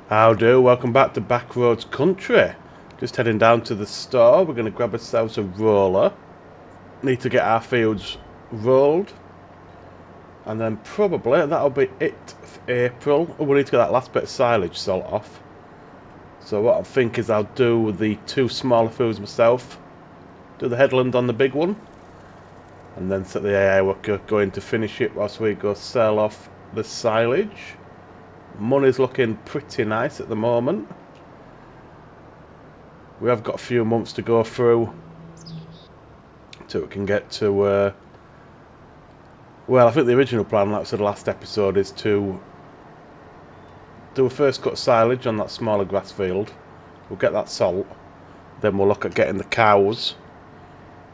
How do? Welcome back to Backroads Country. Just heading down to the store. We're going to grab ourselves a roller. Need to get our fields rolled. And then probably that'll be it for April. Oh, we need to get that last bit of silage salt off. So what I think is I'll do the two smaller fields myself. Do the headland on the big one. And then set the AI worker going to finish it whilst we go sell off the silage. Money's looking pretty nice at the moment. We have got a few months to go through till we can get to well, I think the original plan, like I said last episode, is to do a first cut of silage on that smaller grass field. We'll get that salt, then we'll look at getting the cows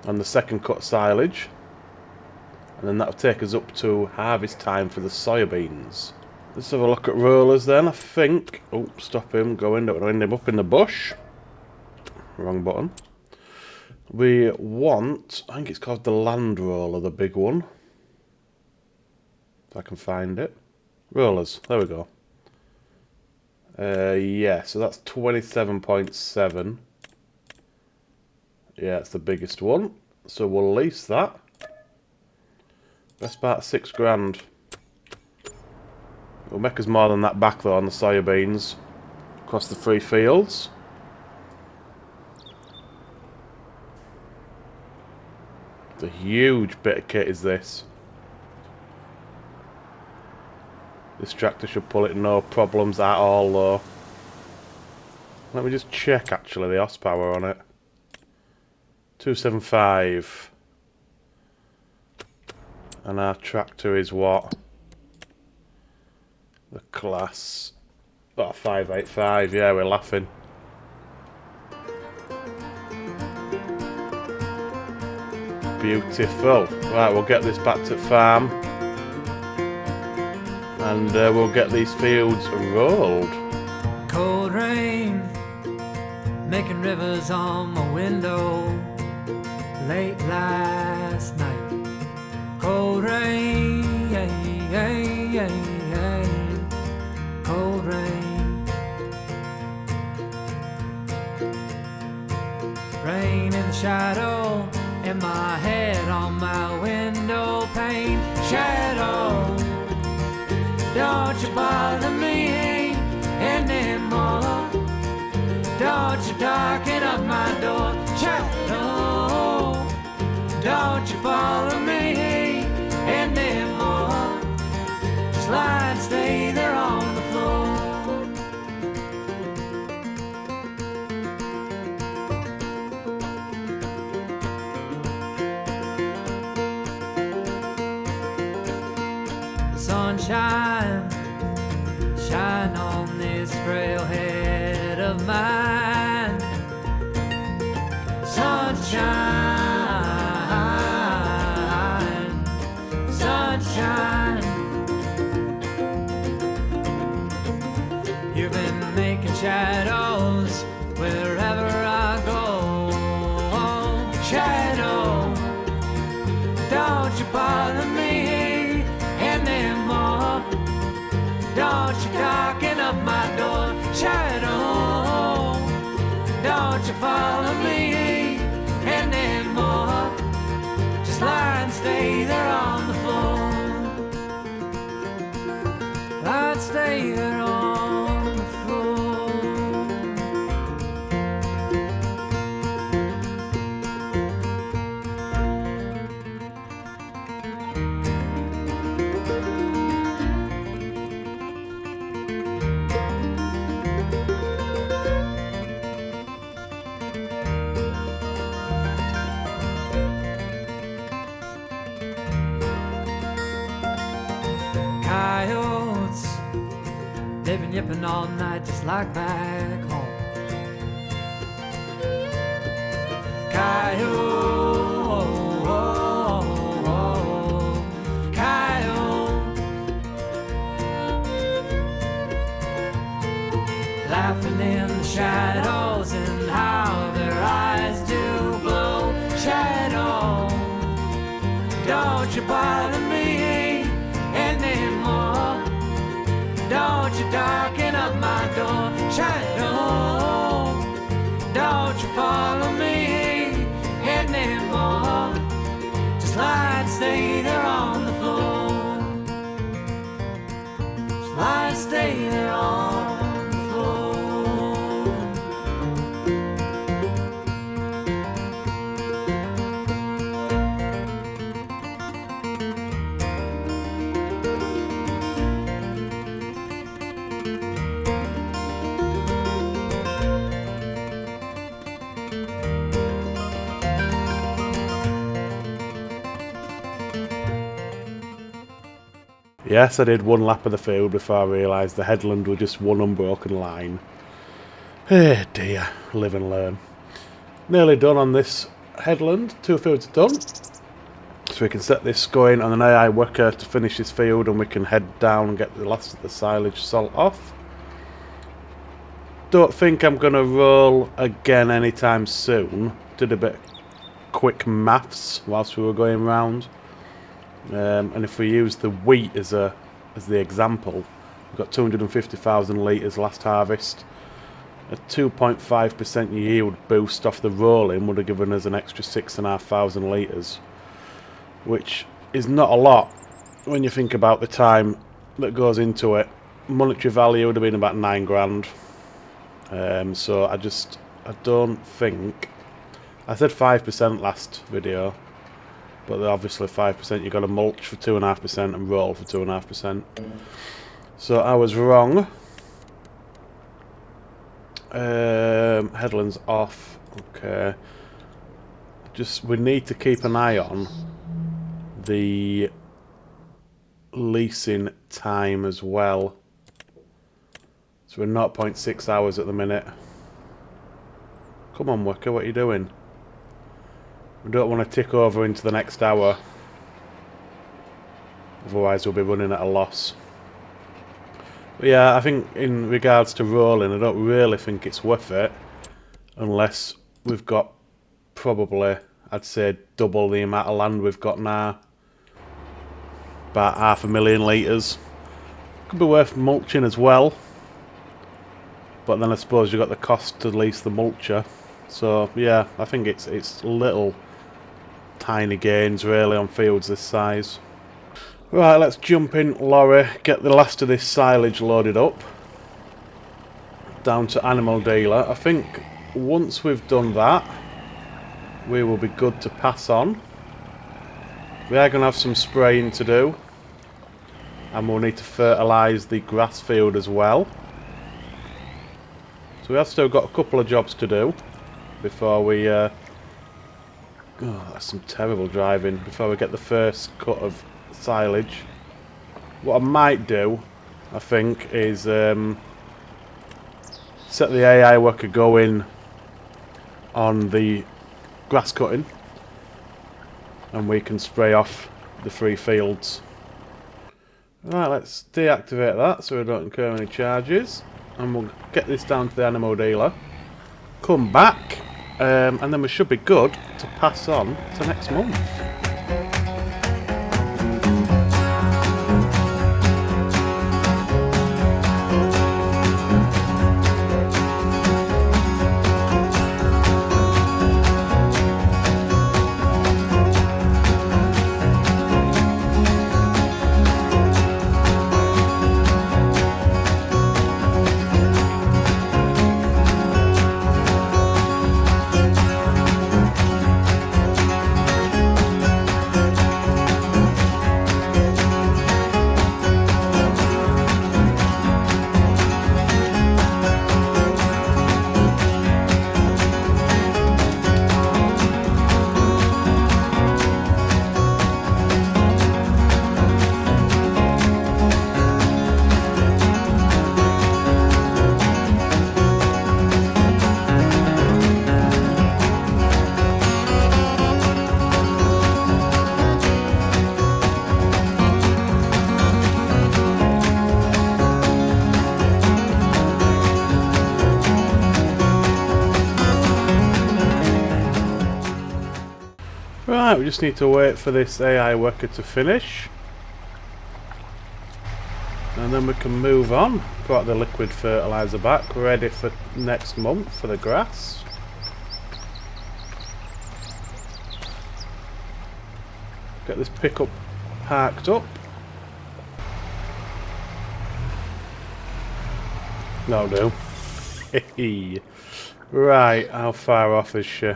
on the second cut of silage, and then that'll take us up to harvest time for the soybeans. Let's have a look at rollers then. I think... Oh, stop him going. Don't wind him up in the bush. Wrong button. We want... I think it's called the land roller, the big one. If I can find it. Rollers. There we go. Yeah, so that's 27.7. Yeah, it's the biggest one. So we'll lease that. Best part, £6,000. It'll make us more than that back though on the soybeans across the 3 fields. It's a huge bit of kit is this. This tractor should pull it no problems at all though. Let me just check actually the horsepower on it. 275. And our tractor is what? The class. Oh, 585, yeah, we're laughing. Beautiful. Right, we'll get this back to farm. And we'll get these fields rolled. Cold rain, making rivers on my window. Late last night. Cold rain, cold rain. Rain in the shadow, in my head on my window pane. Shadow, don't you bother me anymore. Don't you darken up my door. Shadow, don't you follow me anymore. Just lie and stay there on the floor. Sunshine, shine on this frail head of mine. Sunshine, sunshine. You've been making shadows wherever I go. Shadow, don't you bother me anymore. Don't you darken up my door. Shadow, don't you follow me anymore. Just lie and stay there on the floor. Lie and stay there on the floor. Coyotes, they've been yipping all night just like back home. Coyote, coyote, laughing in the shadows and how their eyes do glow. Shadow, don't you bother me anymore. Don't you darken up my door. Shine on, don't you follow me anymore. Just slide, stay there on the floor. Slide, stay there on the floor. Yes, I did one lap of the field before I realised the headland was just one unbroken line. Eh dear, live and learn. Nearly done on this headland, 2 fields are done. So we can set this going on an AI worker to finish this field, and we can head down and get the last of the silage salt off. Don't think I'm going to roll again anytime soon. Did a bit of quick maths whilst we were going round. And if we use the wheat as the example, we've got 250,000 litres last harvest. A 2.5% yield boost off the rolling would have given us an extra 6,500 litres, which is not a lot when you think about the time that goes into it. Monetary value would have been about 9 grand. So I don't think, I said 5% last video, but obviously 5% you've got to mulch for 2.5% and roll for 2.5%. So I was wrong. Headlands off. Okay. We need to keep an eye on the leasing time as well. So we're 0.6 hours at the minute. Come on, worker, what are you doing? We don't want to tick over into the next hour. Otherwise we'll be running at a loss. But yeah, I think in regards to rolling, I don't really think it's worth it. Unless we've got probably, I'd say, double the amount of land we've got now. About 500,000 litres. Could be worth mulching as well. But then I suppose you've got the cost to lease the mulcher. So yeah, I think it's little tiny gains really on fields this size. Right, let's jump in lorry, get the last of this silage loaded up. Down to animal dealer. I think once we've done that, we will be good to pass on. We are going to have some spraying to do. And we'll need to fertilise the grass field as well. So we have still got a couple of jobs to do before we oh, that's some terrible driving. Before we get the first cut of silage. What I might do, I think, is set the AI worker going on the grass cutting, and we can spray off the 3 fields. Right, let's deactivate that so we don't incur any charges, and we'll get this down to the animal dealer, come back, and then we should be good to pass on to next month. Right, we just need to wait for this AI worker to finish. And then we can move on. Got the liquid fertiliser back, ready for next month for the grass. Get this pickup parked up. No. Right, how far off is she?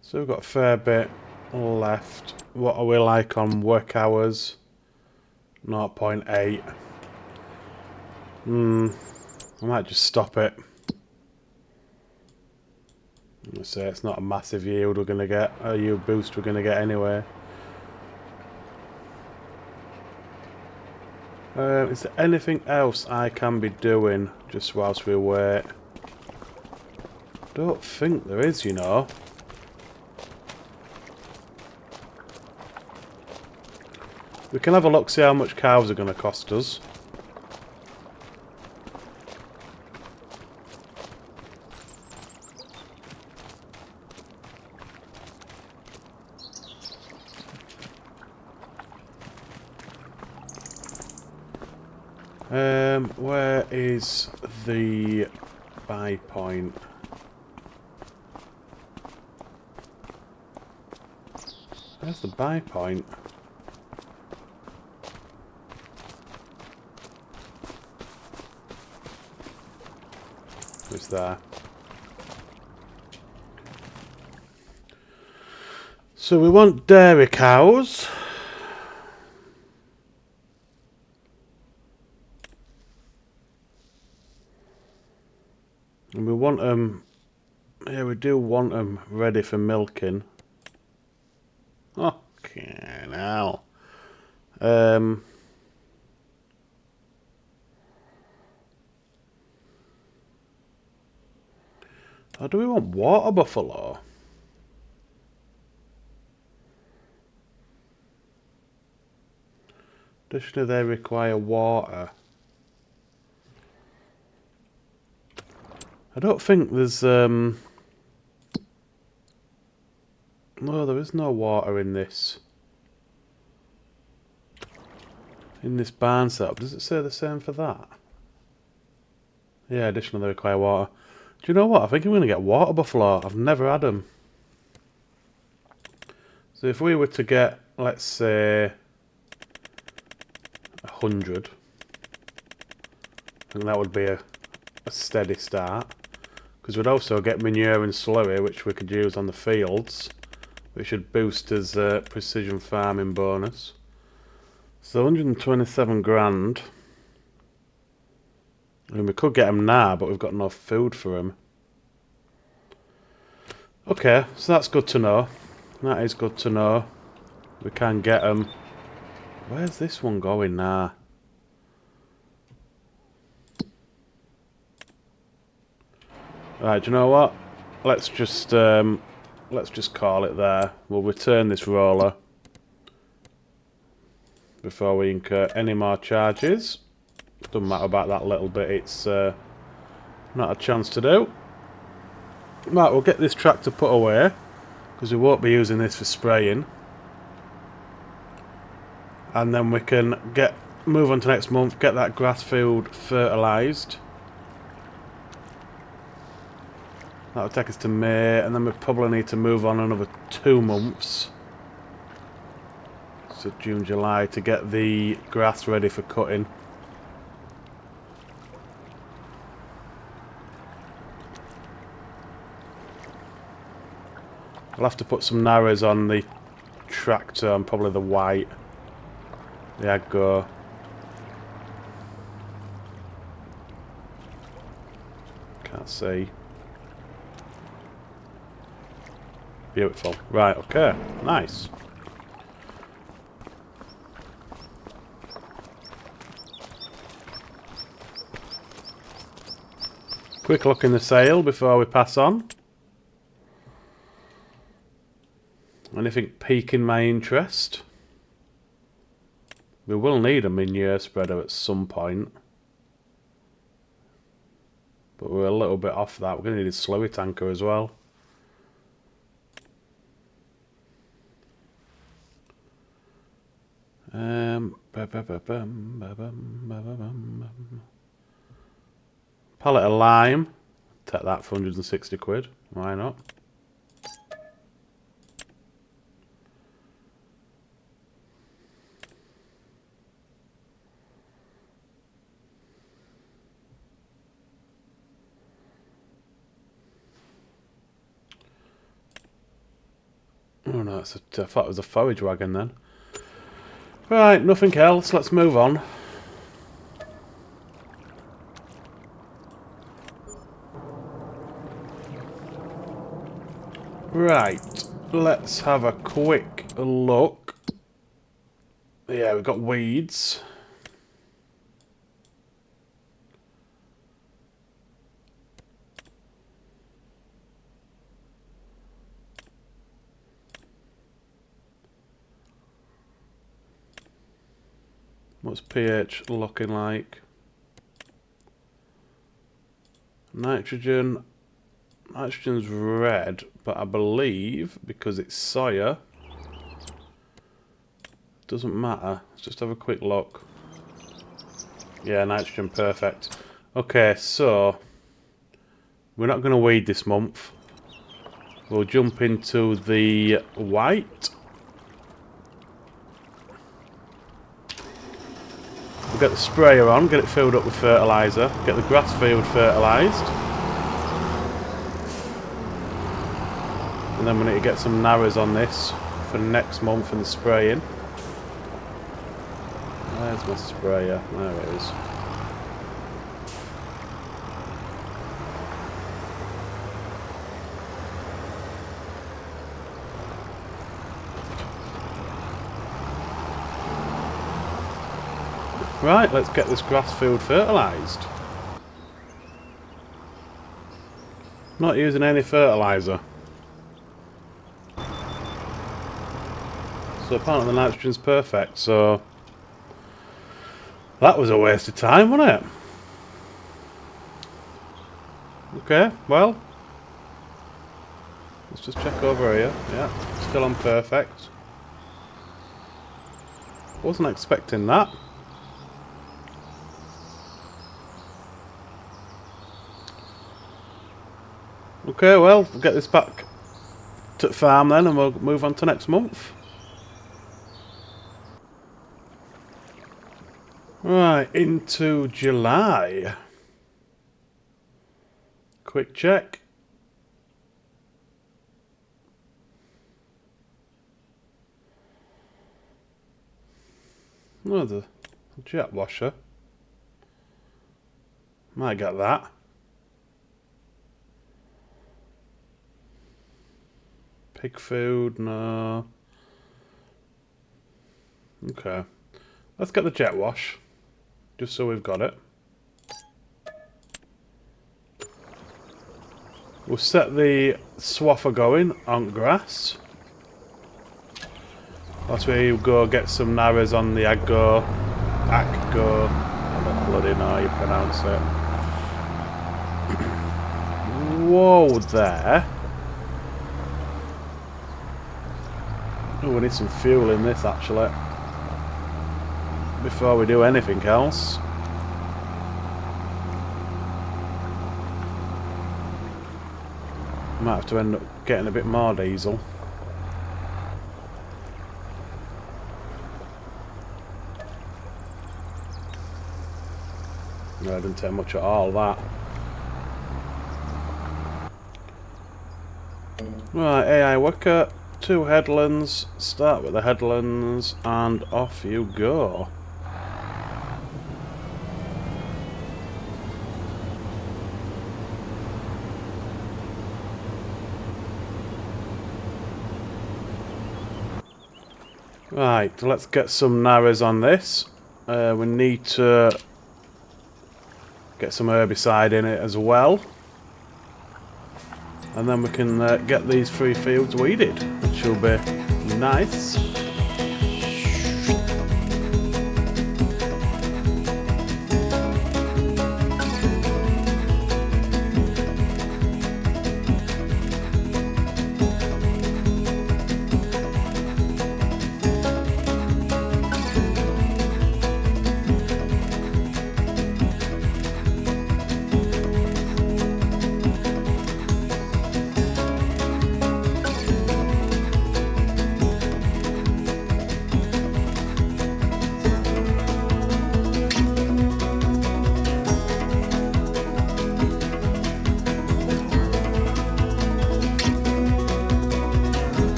So we've got a fair bit left. What are we like on work hours? 0.8. I might just stop it. I'm gonna say it's not a massive yield we're gonna get, a yield boost we're gonna get anyway. Is there anything else I can be doing just whilst we wait? Don't think there is, you know. We can have a look, see how much cows are going to cost us. Where is the buy point? Where's the buy point? It's there. So we want dairy cows. And we want them... Yeah, we do want them ready for milking. Okay, now. Or do we want water buffalo? Additionally, they require water. I don't think there's no, there is no water in this barn setup. Does it say the same for that? Yeah, additionally they require water. Do you know what? I think I'm going to get water buffalo. I've never had them. So if we were to get, let's say, 100, I think that would be a steady start. Because we'd also get manure and slurry, which we could use on the fields, which should boost us precision farming bonus. So 127 grand. I mean, we could get them now, but we've got no food for them. Okay, so that's good to know. That is good to know. We can get them. Where's this one going now? Right, do you know what? Let's just call it there. We'll return this roller before we incur any more charges. Doesn't matter about that little bit, it's not a chance to do. Right, we'll get this tractor put away because we won't be using this for spraying. And then we can move on to next month, get that grass field fertilised. That'll take us to May, and then we probably need to move on another 2 months. So June, July, to get the grass ready for cutting. I'll have to put some narrows on the tractor and probably the white. The Aggo. Can't see. Beautiful. Right, okay. Nice. Quick look in the sale before we pass on. Anything piquing my interest? We will need a manure spreader at some point. But we're a little bit off that. We're going to need a slurry tanker as well. Pallet of lime. Take that for 160 quid. Why not? Oh no, I thought it was a forage wagon then. Right, nothing else. Let's move on. Right, let's have a quick look. Yeah, we've got weeds. What's pH looking like? Nitrogen. Nitrogen's red, but I believe because it's soya, doesn't matter. Let's just have a quick look. Yeah, nitrogen, perfect. Okay, so we're not going to weed this month. We'll jump into the white. We'll get the sprayer on, get it filled up with fertiliser, get the grass field fertilised. And then we need to get some narrows on this for next month and the spraying. Where's my sprayer? There it is. Right, let's get this grass field fertilised. Not using any fertiliser. So apparently the nitrogen's perfect, so that was a waste of time, wasn't it? Okay, well, let's just check over here. Yeah, still on perfect. Wasn't expecting that. Okay, well, we'll get this back to the farm then and we'll move on to next month. Right, into July. Quick check. Oh, the jet washer. Might get that. Pig food, no. Okay. Let's get the jet wash. Just so we've got it. We'll set the swather going on grass. That's where you go get some narrows on the Aggo. I don't bloody know how you pronounce it. Whoa there. Oh, we need some fuel in this actually. Before we do anything else. Might have to end up getting a bit more diesel. No, I didn't take much at all, that. Right, AI worker, 2 headlands, start with the headlands, and off you go. Right, let's get some narrows on this. We need to get some herbicide in it as well. And then we can get these 3 fields weeded, which will be nice.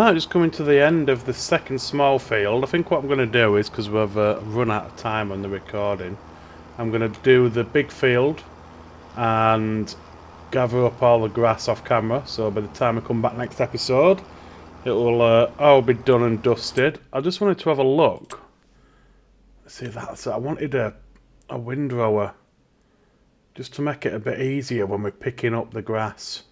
Right, just coming to the end of the second small field. I think what I'm going to do is, because we've run out of time on the recording, I'm going to do the big field and gather up all the grass off camera, so by the time I come back next episode it will all be done and dusted. I just wanted to have a look. See, that's I wanted a windrower just to make it a bit easier when we're picking up the grass.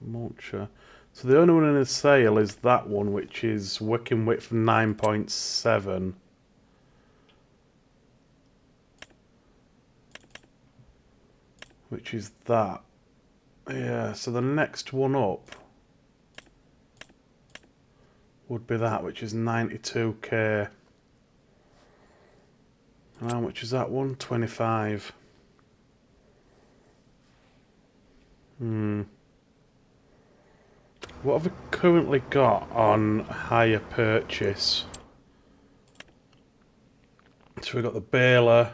Mulcher. So the only one in the sale is that one, which is working width 9.7. Which is that. Yeah, so the next one up would be that, which is 92k. And how much is that one? 25. What have we currently got on hire purchase? So we've got the baler,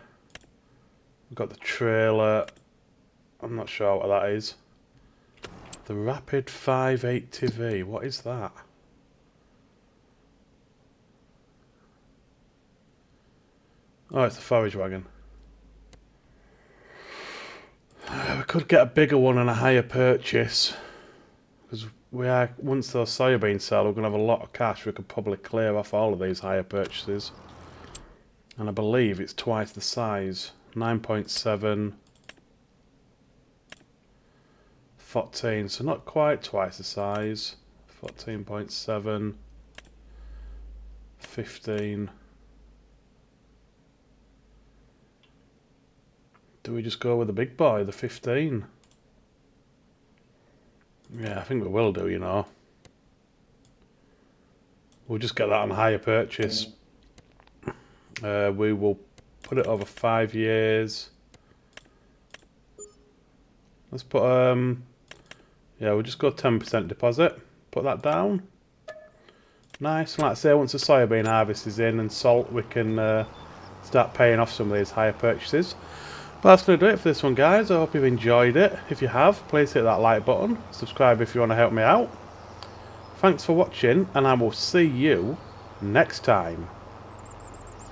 we've got the trailer. I'm not sure what that is. The Rapid 580V, what is that? Oh, it's the forage wagon. We could get a bigger one and a higher purchase. Because we are, once those soybeans sell, we're going to have a lot of cash. We could probably clear off all of these higher purchases. And I believe it's twice the size. 9.7. 14, so not quite twice the size. 14.7. 15. Do we just go with the big boy, the 15? Yeah, I think we will do, you know. We'll just get that on hire purchase. We will put it over 5 years. Let's put, yeah, we'll just go 10% deposit. Put that down. Nice. And like I say, once the soybean harvest is in and salt, we can start paying off some of these higher purchases. But that's going to do it for this one, guys. I hope you've enjoyed it. If you have, please hit that like button. Subscribe if you want to help me out. Thanks for watching, and I will see you next time.